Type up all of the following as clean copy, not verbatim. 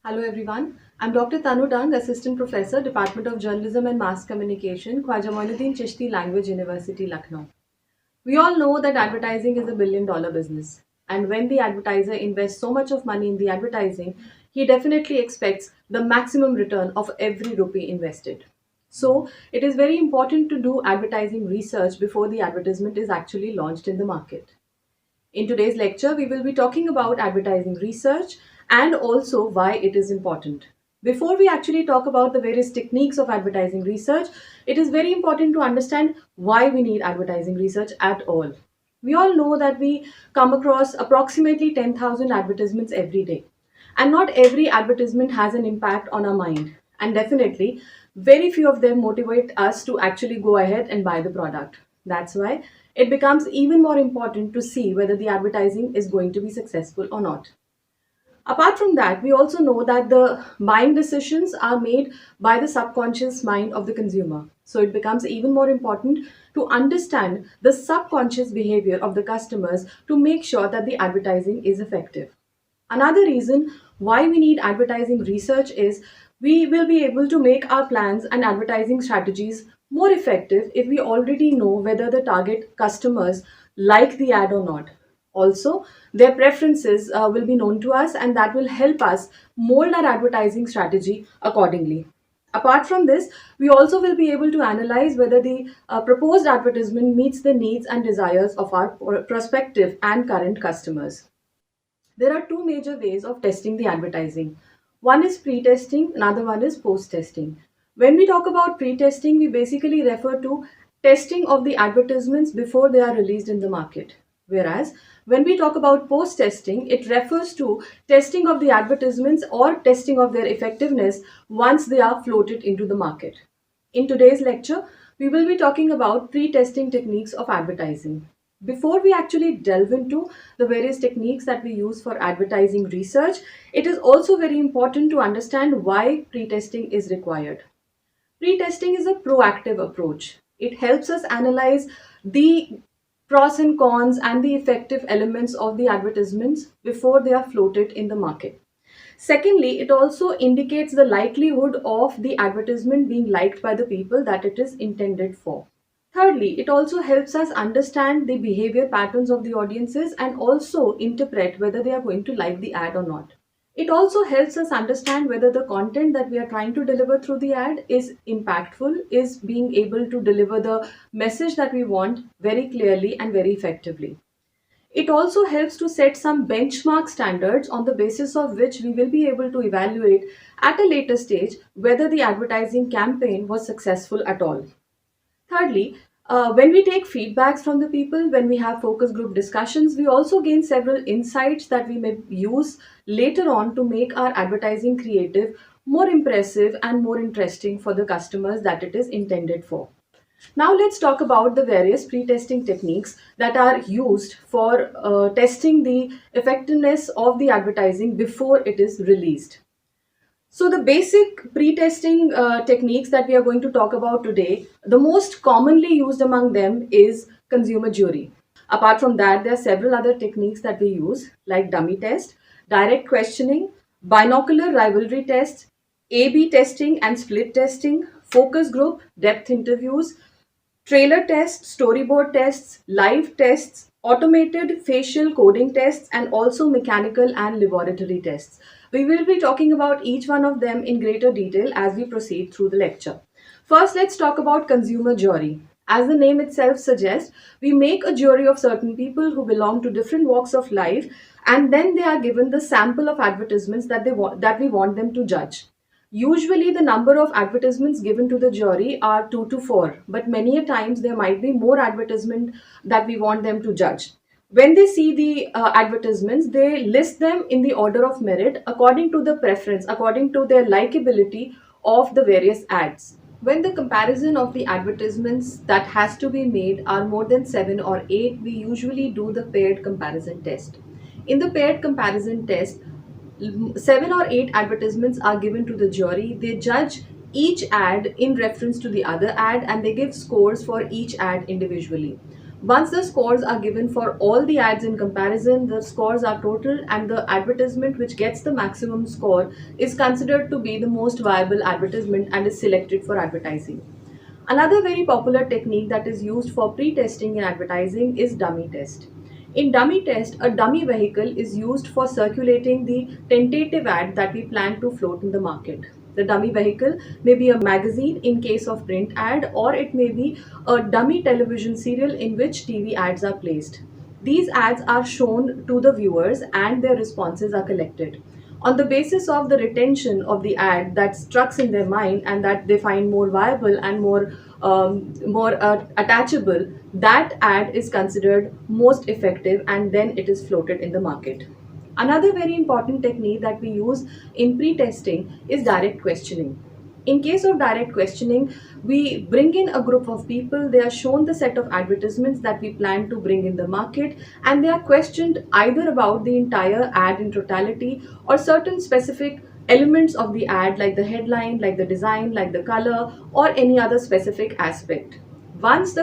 Hello everyone. I'm Dr. Tanu Dang, Assistant Professor, Department of Journalism and Mass Communication, Khwaja Moinuddin Chishti Language University, Lucknow. We all know that advertising is a billion-dollar business. And when the advertiser invests so much of money in the advertising, he definitely expects the maximum return of every rupee invested. So, it is very important to do advertising research before the advertisement is actually launched in the market. In today's lecture, we will be talking about advertising research and also why it is important. Before we actually talk about the various techniques of advertising research, it is very important to understand why we need advertising research at all. We all know that we come across approximately 10,000 advertisements every day. And not every advertisement has an impact on our mind. And definitely, very few of them motivate us to actually go ahead and buy the product. That's why it becomes even more important to see whether the advertising is going to be successful or not. Apart from that, we also know that the buying decisions are made by the subconscious mind of the consumer. So it becomes even more important to understand the subconscious behavior of the customers to make sure that the advertising is effective. Another reason why we need advertising research is we will be able to make our plans and advertising strategies more effective if we already know whether the target customers like the ad or not. Also, their preferences will be known to us, and that will help us mold our advertising strategy accordingly. Apart from this, we also will be able to analyze whether the proposed advertisement meets the needs and desires of our prospective and current customers. There are two major ways of testing the advertising. One is pre-testing, another one is post-testing. When we talk about pre-testing, we basically refer to testing of the advertisements before they are released in the market. Whereas when we talk about post-testing, it refers to testing of the advertisements or testing of their effectiveness once they are floated into the market. In today's lecture, we will be talking about pre-testing techniques of advertising. Before we actually delve into the various techniques that we use for advertising research, it is also very important to understand why pre-testing is required. Pre-testing is a proactive approach. It helps us analyze the pros and cons and the effective elements of the advertisements before they are floated in the market. Secondly, it also indicates the likelihood of the advertisement being liked by the people that it is intended for. Thirdly, it also helps us understand the behavior patterns of the audiences and also interpret whether they are going to like the ad or not. It also helps us understand whether the content that we are trying to deliver through the ad is impactful, is being able to deliver the message that we want very clearly and very effectively. It also helps to set some benchmark standards on the basis of which we will be able to evaluate at a later stage whether the advertising campaign was successful at all. Thirdly, when we take feedbacks from the people, when we have focus group discussions, we also gain several insights that we may use later on to make our advertising creative more impressive and more interesting for the customers that it is intended for. Now, let's talk about the various pre-testing techniques that are used for testing the effectiveness of the advertising before it is released. So, the basic pre-testing techniques that we are going to talk about today, the most commonly used among them is consumer jury. Apart from that, there are several other techniques that we use, like dummy test, direct questioning, binocular rivalry test, A/B testing and split testing, focus group, depth interviews, trailer tests, storyboard tests, live tests, automated facial coding tests, and also mechanical and laboratory tests. We will be talking about each one of them in greater detail as we proceed through the lecture. First, let's talk about consumer jury. As the name itself suggests, we make a jury of certain people who belong to different walks of life, and then they are given the sample of advertisements that we want them to judge. Usually, the number of advertisements given to the jury are 2 to 4, but many a times there might be more advertisement that we want them to judge. When they see the advertisements, they list them in the order of merit according to the preference, according to their likability of the various ads. When the comparison of the advertisements that has to be made are more than 7 or 8, we usually do the paired comparison test. In the paired comparison test, 7 or 8 advertisements are given to the jury. They judge each ad in reference to the other ad and they give scores for each ad individually. Once the scores are given for all the ads in comparison, the scores are total, and the advertisement which gets the maximum score is considered to be the most viable advertisement and is selected for advertising. Another very popular technique that is used for pre-testing in advertising is dummy test. In dummy test, a dummy vehicle is used for circulating the tentative ad that we plan to float in the market. The dummy vehicle may be a magazine in case of print ad, or it may be a dummy television serial in which TV ads are placed. These ads are shown to the viewers and their responses are collected. On the basis of the retention of the ad that struck in their mind and that they find more viable and more attachable, that ad is considered most effective and then it is floated in the market. Another very important technique that we use in pre-testing is direct questioning. In case of direct questioning, we bring in a group of people, they are shown the set of advertisements that we plan to bring in the market, and they are questioned either about the entire ad in totality or certain specific elements of the ad, like the headline, like the design, like the color, or any other specific aspect. Once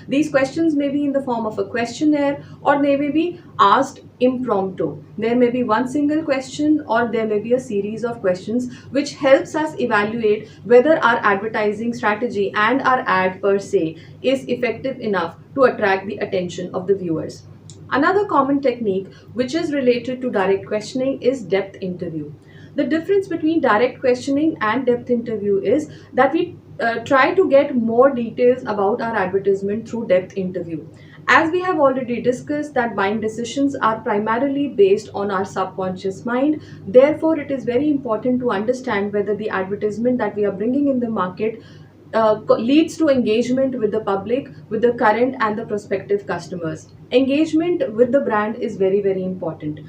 these questions may be in the form of a questionnaire or they may be asked impromptu. There may be one single question or there may be a series of questions which helps us evaluate whether our advertising strategy and our ad per se is effective enough to attract the attention of the viewers. Another common technique which is related to direct questioning is depth interview. The difference between direct questioning and depth interview is that we try to get more details about our advertisement through depth interview. As we have already discussed that buying decisions are primarily based on our subconscious mind, therefore it is very important to understand whether the advertisement that we are bringing in the market leads to engagement with the public, with the current and the prospective customers. Engagement with the brand is very, very important.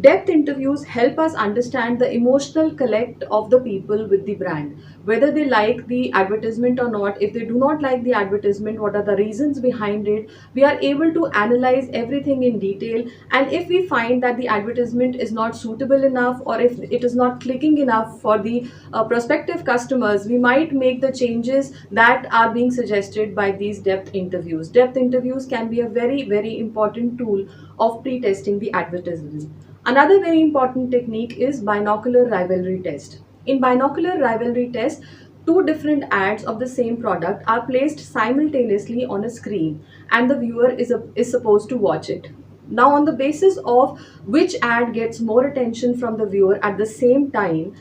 Depth interviews help us understand the emotional collect of the people with the brand, whether they like the advertisement or not. If they do not like the advertisement, what are the reasons behind it? We are able to analyze everything in detail, and if we find that the advertisement is not suitable enough or if it is not clicking enough for the prospective customers, we might make the changes that are being suggested by these depth interviews. Depth interviews can be a very, very important tool of pre-testing the advertisement. Another very important technique is binocular rivalry test. In binocular rivalry test, two different ads of the same product are placed simultaneously on a screen and the viewer is supposed to watch it. Now, on the basis of which ad gets more attention from the viewer at the same time,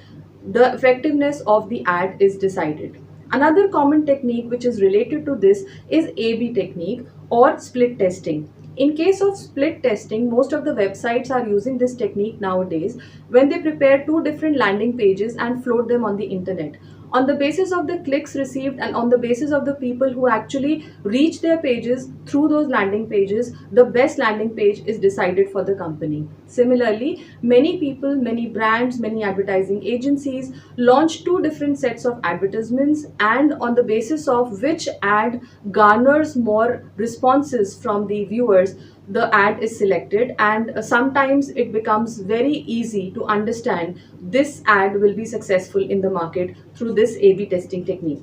the effectiveness of the ad is decided. Another common technique which is related to this is A/B technique or split testing. In case of split testing, most of the websites are using this technique nowadays when they prepare two different landing pages and float them on the internet. On the basis of the clicks received and on the basis of the people who actually reach their pages through those landing pages, the best landing page is decided for the company. Similarly, many people, many brands, many advertising agencies launch two different sets of advertisements, and on the basis of which ad garners more responses from the viewers, the ad is selected, and sometimes it becomes very easy to understand this ad will be successful in the market through this A/B testing technique.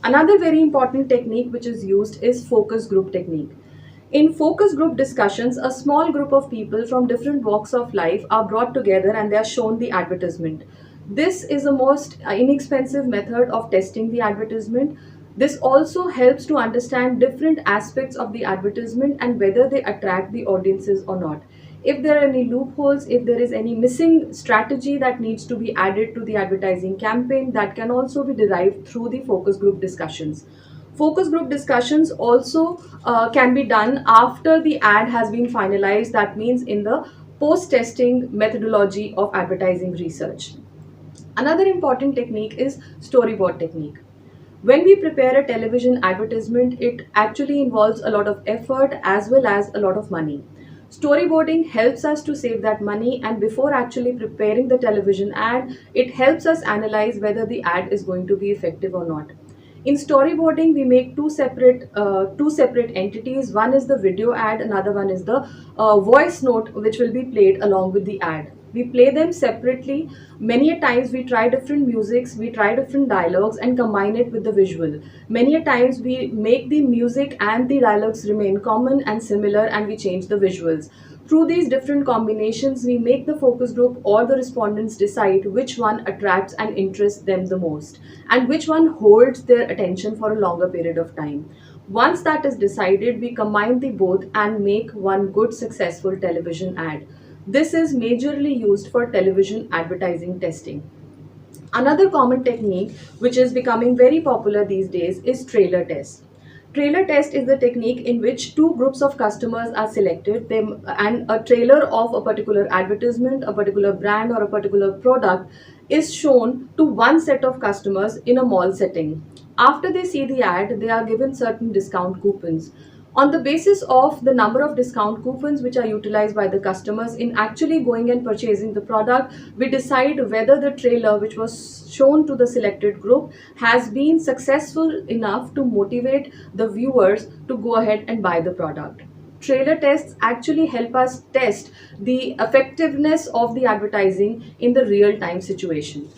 Another very important technique which is used is focus group technique. In focus group discussions, a small group of people from different walks of life are brought together and they are shown the advertisement. This is the most inexpensive method of testing the advertisement. This also helps to understand different aspects of the advertisement and whether they attract the audiences or not. If there are any loopholes, if there is any missing strategy that needs to be added to the advertising campaign, that can also be derived through the focus group discussions. Focus group discussions also can be done after the ad has been finalized, that means in the post testing methodology of advertising research. Another important technique is storyboard technique. When we prepare a television advertisement, it actually involves a lot of effort as well as a lot of money. Storyboarding helps us to save that money, and before actually preparing the television ad, it helps us analyze whether the ad is going to be effective or not. In storyboarding, we make two separate entities. One is the video ad, another one is the voice note which will be played along with the ad. We play them separately. Many a times we try different musics, we try different dialogues and combine it with the visual. Many a times we make the music and the dialogues remain common and similar, and we change the visuals. Through these different combinations, we make the focus group or the respondents decide which one attracts and interests them the most, and which one holds their attention for a longer period of time. Once that is decided, we combine the both and make one good successful television ad. This is majorly used for television advertising testing. Another common technique which is becoming very popular these days is trailer test. Trailer test is the technique in which two groups of customers are selected and a trailer of a particular advertisement, a particular brand, or a particular product is shown to one set of customers in a mall setting. After they see the ad, they are given certain discount coupons. On the basis of the number of discount coupons which are utilized by the customers in actually going and purchasing the product, we decide whether the trailer which was shown to the selected group has been successful enough to motivate the viewers to go ahead and buy the product. Trailer tests actually help us test the effectiveness of the advertising in the real time situation.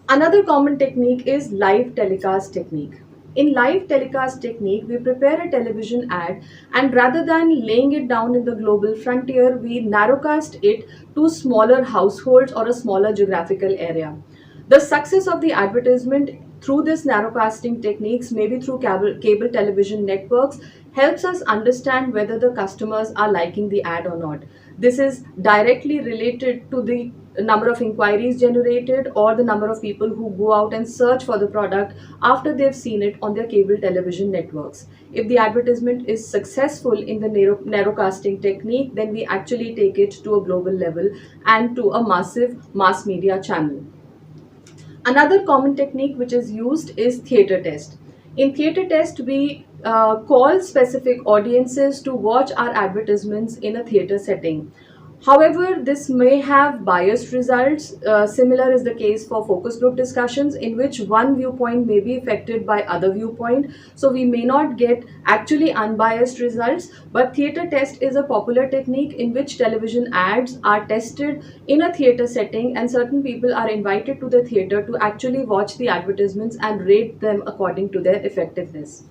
Another common technique is live telecast technique. In live telecast technique, we prepare a television ad, and rather than laying it down in the global frontier, we narrowcast it to smaller households or a smaller geographical area. The success of the advertisement through this narrowcasting techniques, maybe through cable television networks, helps us understand whether the customers are liking the ad or not. This is directly related to the number of inquiries generated or the number of people who go out and search for the product after they've seen it on their cable television networks. If the advertisement is successful in the narrowcasting technique, then we actually take it to a global level and to a massive mass media channel. Another common technique which is used is theater test. In theater test, we call specific audiences to watch our advertisements in a theater setting. However, this may have biased results. Similar is the case for focus group discussions, in which one viewpoint may be affected by other viewpoint. So we may not get actually unbiased results. But theater test is a popular technique in which television ads are tested in a theater setting, and certain people are invited to the theater to actually watch the advertisements and rate them according to their effectiveness.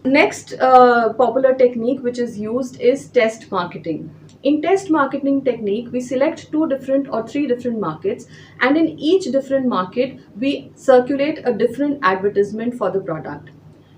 Next popular technique which is used is test marketing. In test marketing technique, we select two different or three different markets, and in each different market, we circulate a different advertisement for the product.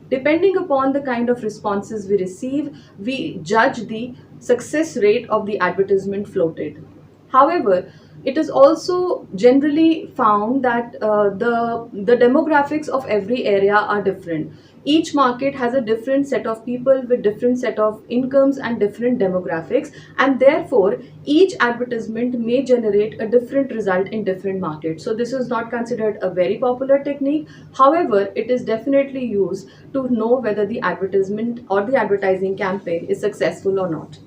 Depending upon the kind of responses we receive, we judge the success rate of the advertisement floated. However, it is also generally found that the demographics of every area are different. Each market has a different set of people with different set of incomes and different demographics, and therefore each advertisement may generate a different result in different markets. So this is not considered a very popular technique. However, it is definitely used to know whether the advertisement or the advertising campaign is successful or not.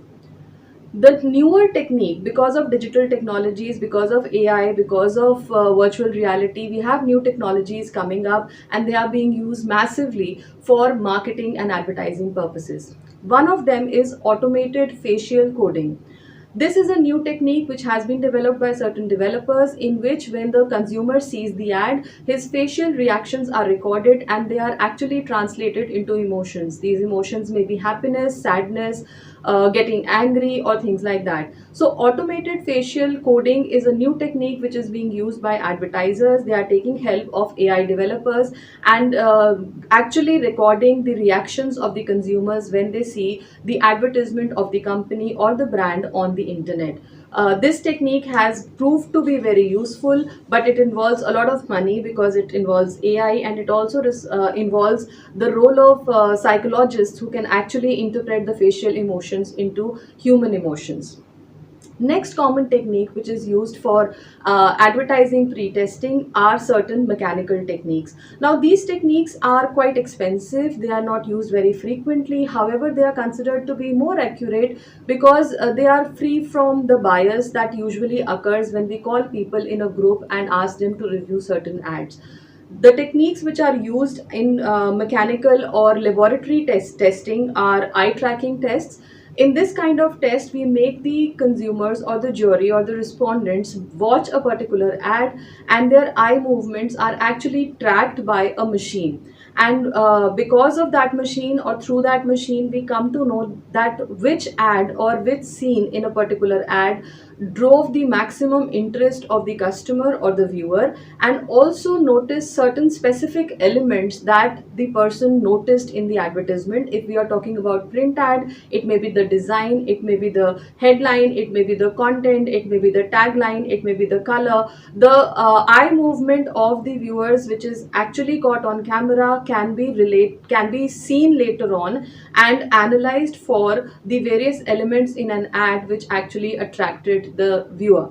The newer technique, because of digital technologies, because of AI, because of virtual reality, we have new technologies coming up, and they are being used massively for marketing and advertising purposes. One of them is automated facial coding. This is a new technique which has been developed by certain developers, in which when the consumer sees the ad, his facial reactions are recorded and they are actually translated into emotions. These emotions may be happiness, sadness, getting angry, or things like that. So automated facial coding is a new technique which is being used by advertisers. They are taking help of AI developers and actually recording the reactions of the consumers when they see the advertisement of the company or the brand on the internet. This technique has proved to be very useful, but it involves a lot of money because it involves AI, and it also involves the role of psychologists who can actually interpret the facial emotions into human emotions. Next common technique which is used for advertising pre-testing are certain mechanical techniques. Now these techniques are quite expensive, they are not used very frequently. However, they are considered to be more accurate because they are free from the bias that usually occurs when we call people in a group and ask them to review certain ads. The techniques which are used in mechanical or laboratory testing are eye tracking tests. In this kind of test, we make the consumers or the jury or the respondents watch a particular ad, and their eye movements are actually tracked by a machine. And because of that machine or through that machine, we come to know that which ad or which scene in a particular ad drove the maximum interest of the customer or the viewer, and also notice certain specific elements that the person noticed in the advertisement. If we are talking about print ad, it may be the design, it may be the headline, it may be the content, it may be the tagline, it may be the color. The eye movement of the viewers, which is actually caught on camera, can be seen later on and analyzed for the various elements in an ad which actually attracted the viewer.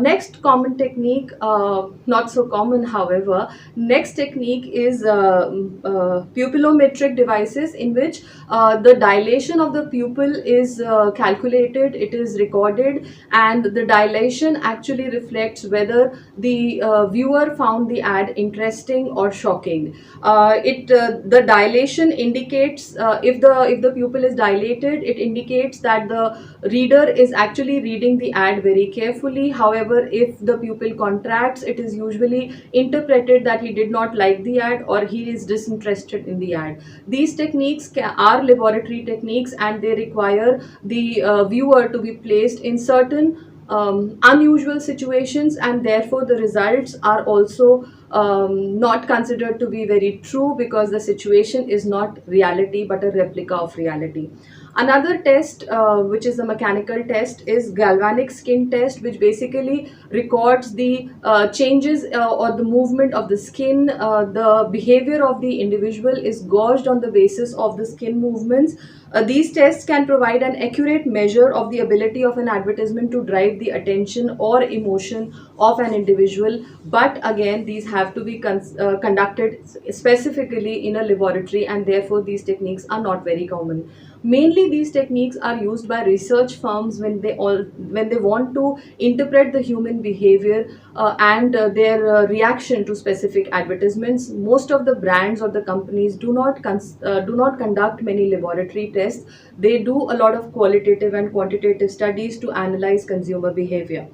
Next common technique, not so common, however, next technique is pupillometric devices, in which the dilation of the pupil is calculated, it is recorded, and the dilation actually reflects whether the viewer found the ad interesting or shocking. The dilation indicates, if the pupil is dilated, it indicates that the reader is actually reading the ad very carefully. However, if the pupil contracts, it is usually interpreted that he did not like the ad or he is disinterested in the ad. These techniques are laboratory techniques, and they require the viewer to be placed in certain unusual situations, and therefore the results are also not considered to be very true, because the situation is not reality but a replica of reality. Another test, which is a mechanical test, is galvanic skin test, which basically records the changes or the movement of the skin. The behavior of the individual is gauged on the basis of the skin movements. These tests can provide an accurate measure of the ability of an advertisement to drive the attention or emotion of an individual. But again, these have to be conducted specifically in a laboratory, and therefore these techniques are not very common. Mainly, these techniques are used by research firms when they want to interpret the human behavior and their reaction to specific advertisements. Most of the brands or the companies do not conduct many laboratory tests. They do a lot of qualitative and quantitative studies to analyze consumer behavior.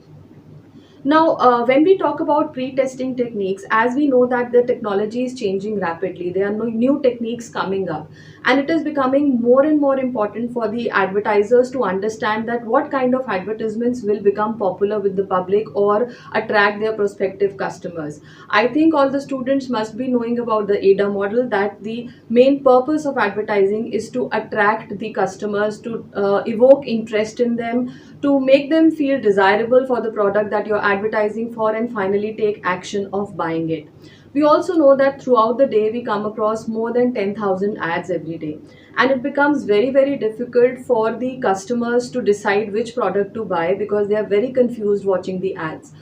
Now, when we talk about pre-testing techniques, as we know that the technology is changing rapidly, there are no new techniques coming up, and it is becoming more and more important for the advertisers to understand that what kind of advertisements will become popular with the public or attract their prospective customers. I think all the students must be knowing about the ADA model, that the main purpose of advertising is to attract the customers, to evoke interest in them, to make them feel desirable for the product that you're advertising for, and finally take action of buying it. We also know that throughout the day we come across more than 10,000 ads every day, and it becomes very, very difficult for the customers to decide which product to buy, because they are very confused watching the ads.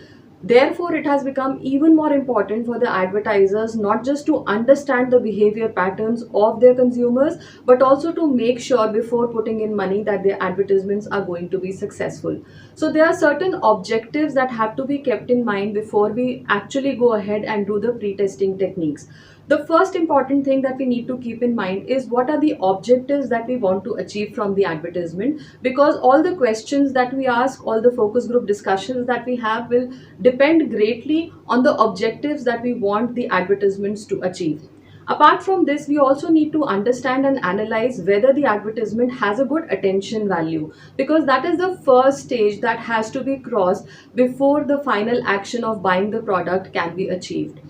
Therefore, it has become even more important for the advertisers not just to understand the behavior patterns of their consumers, but also to make sure before putting in money that their advertisements are going to be successful. So, there are certain objectives that have to be kept in mind before we actually go ahead and do the pre testing techniques. The first important thing that we need to keep in mind is what are the objectives that we want to achieve from the advertisement, because all the questions that we ask, all the focus group discussions that we have will depend greatly on the objectives that we want the advertisements to achieve. Apart from this, we also need to understand and analyze whether the advertisement has a good attention value, because that is the first stage that has to be crossed before the final action of buying the product can be achieved.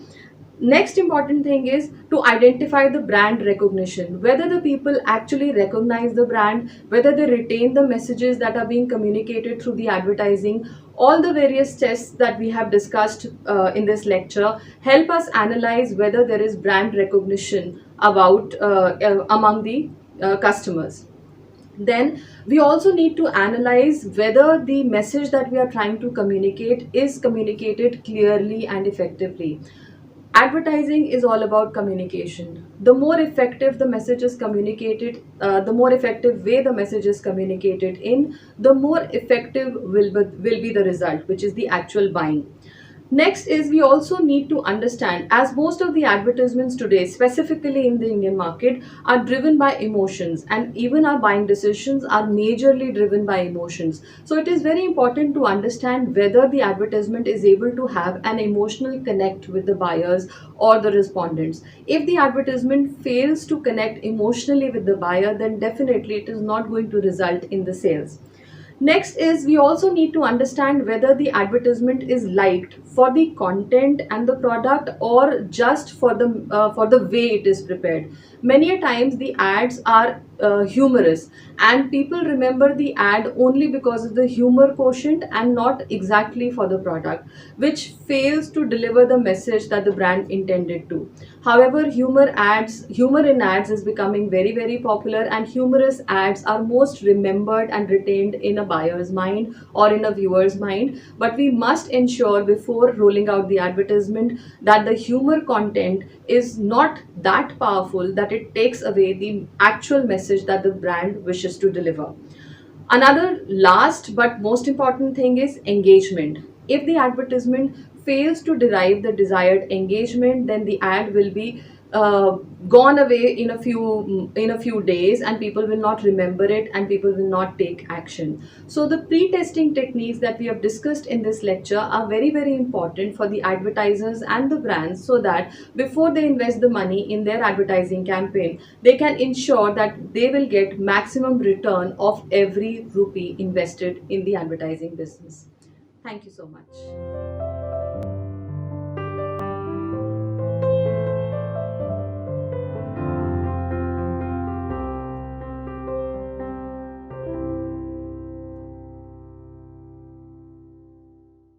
Next important thing is to identify the brand recognition, whether the people actually recognize the brand, whether they retain the messages that are being communicated through the advertising. All the various tests that we have discussed in this lecture help us analyze whether there is brand recognition among the customers. Then we also need to analyze whether the message that we are trying to communicate is communicated clearly and effectively. Advertising is all about communication. The more effective the message is communicated, the more effective way the message is communicated in, the more effective will be the result, which is the actual buying. Next is we also need to understand, as most of the advertisements today, specifically in the Indian market, are driven by emotions, and even our buying decisions are majorly driven by emotions. So it is very important to understand whether the advertisement is able to have an emotional connect with the buyers or the respondents. If the advertisement fails to connect emotionally with the buyer, then definitely it is not going to result in the sales. Next is we also need to understand whether the advertisement is liked for the content and the product, or just for the way it is prepared. Many a times the ads are humorous, and people remember the ad only because of the humor quotient and not exactly for the product, which fails to deliver the message that the brand intended to. However, humor in ads is becoming very popular, and humorous ads are most remembered and retained in a buyer's mind or in a viewer's mind. But we must ensure before rolling out the advertisement that the humor content is not that powerful that it takes away the actual message that the brand wishes to deliver. Another last but most important thing is engagement. If the advertisement fails to derive the desired engagement, then the ad will be gone away in a few days, and people will not remember it, and people will not take action. So the pre-testing techniques that we have discussed in this lecture are very important for the advertisers and the brands, so that before they invest the money in their advertising campaign, they can ensure that they will get maximum return of every rupee invested in the advertising business. Thank you so much.